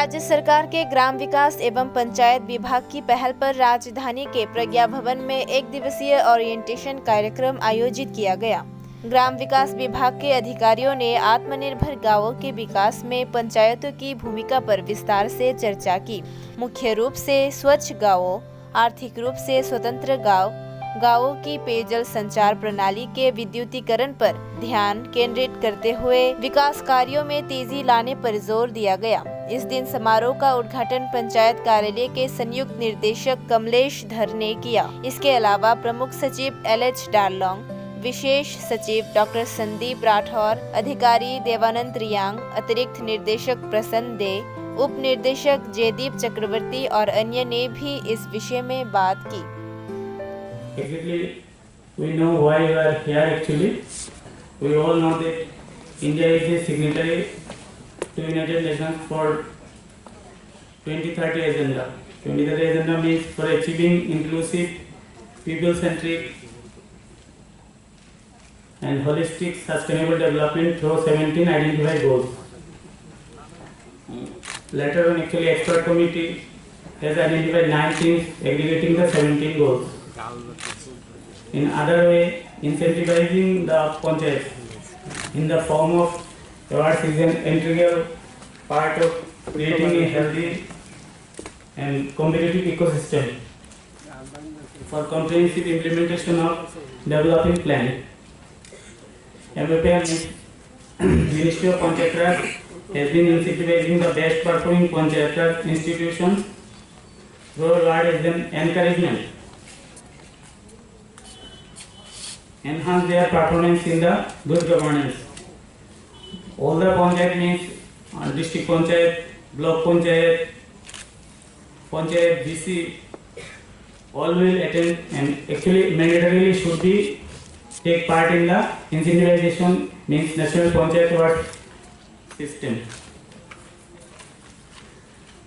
राज्य सरकार के ग्राम विकास एवं पंचायत विभाग की पहल पर राजधानी के प्रज्ञा भवन में एक दिवसीय ओरिएंटेशन कार्यक्रम आयोजित किया गया। ग्राम विकास विभाग के अधिकारियों ने आत्मनिर्भर गांवों के विकास में पंचायतों की भूमिका पर विस्तार से चर्चा की। मुख्य रूप से स्वच्छ गांवों, आर्थिक रूप से स्वतंत्र गांवों की पेयजल संचार प्रणाली के विद्युतीकरण पर ध्यान केंद्रित करते हुए विकास कार्यों में तेजी लाने पर जोर दिया गया। इस दिन समारोह का उद्घाटन पंचायत कार्यालय के संयुक्त निर्देशक कमलेश धर ने किया। इसके अलावा प्रमुख सचिव LH डारलोंग, विशेष सचिव डॉक्टर संदीप राठौर, अधिकारी देवानंद रियांग, अतिरिक्त निर्देशक प्रसन्न दे, उप निर्देशक जयदीप चक्रवर्ती और अन्य ने भी इस विषय में बात की। Exactly, we know why we are here actually. We all know that India is a signatory to United Nations for 2030 agenda. 2030 agenda means for achieving inclusive, people-centric and holistic sustainable development through 17 identified goals. Later on, actually, expert committee has identified 9 themes aggregating the 17 goals. In other way, incentivizing the Panchayat in the form of awards is an integral part of creating a healthy and competitive ecosystem for comprehensive implementation of developing plan. MFA Ministry of Panchayat Raj has been incentivizing the best performing Panchayat Raj institutions through award as an encouragement, enhance their performance in the good governance. All the Panchayat means district Panchayat, block Panchayat, Panchayat, BC, all will attend and actually mandatorily should be take part in the incentivization means National Panchayat Award system.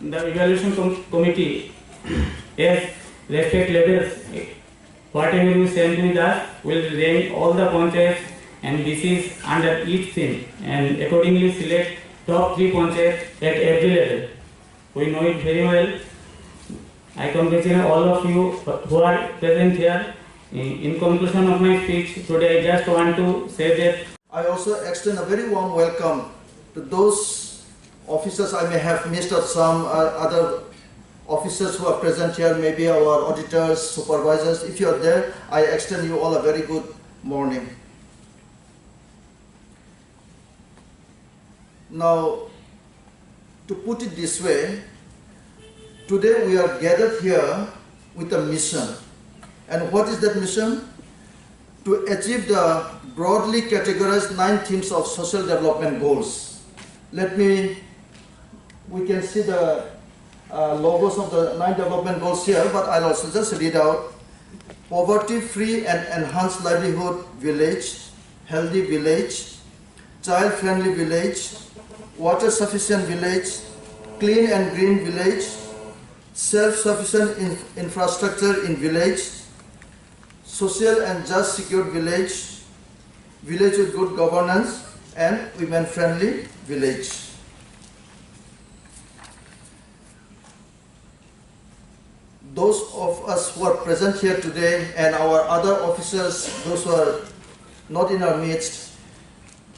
The evaluation committee as respect levels, whatever you send with us will rank all the panchayats and DCs under each theme and accordingly select top 3 panchayats at every level. We know it very well. I congratulate all of you who are present here. In conclusion of my speech today, I just want to say that I also extend a very warm welcome to those officers I may have missed or some other officers who are present here, maybe our auditors, supervisors. If you are there, I extend you all a very good morning. Now, to put it this way, today we are gathered here with a mission. And what is that mission? To achieve the broadly categorized 9 themes of social development goals. We can see the logos of the 9 development goals here, but I'll also just read out. Poverty-free and enhanced livelihood village, healthy village, child-friendly village, water-sufficient village, clean and green village, self-sufficient infrastructure in village, social and just secured village, village with good governance, and women-friendly village. Those of us who are present here today and our other officers, those who are not in our midst,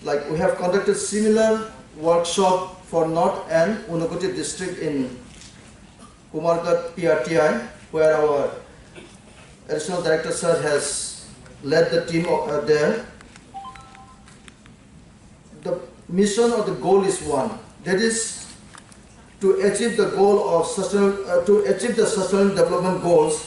like we have conducted similar workshop for North and Unakoti district in Kumargat PRTI, where our Additional Director Sir has led the team there. The mission or the goal is one, that is to achieve the goal of the sustainable development goals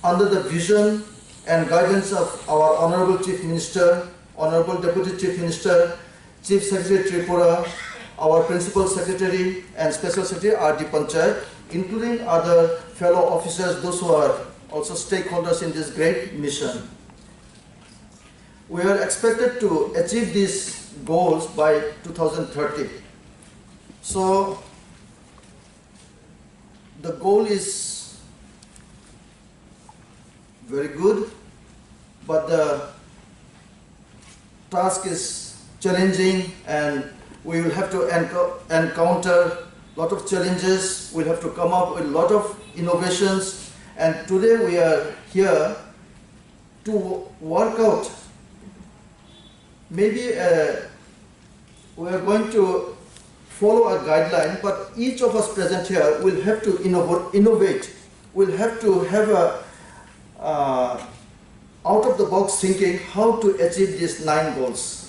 under the vision and guidance of our Honorable Chief Minister, Honorable Deputy Chief Minister, Chief Secretary Tripura, our Principal Secretary and Special Secretary RD Panchayat, including other fellow officers, those who are also stakeholders in this great mission. We are expected to achieve these goals by 2030. So, the goal is very good, but the task is challenging and we will have to encounter lot of challenges. We'll have to come up with a lot of innovations. And today we are here to work out. Maybe we are going to follow a guideline, but each of us present here will have to innovate. We'll have to have a out-of-the-box thinking how to achieve these 9 goals.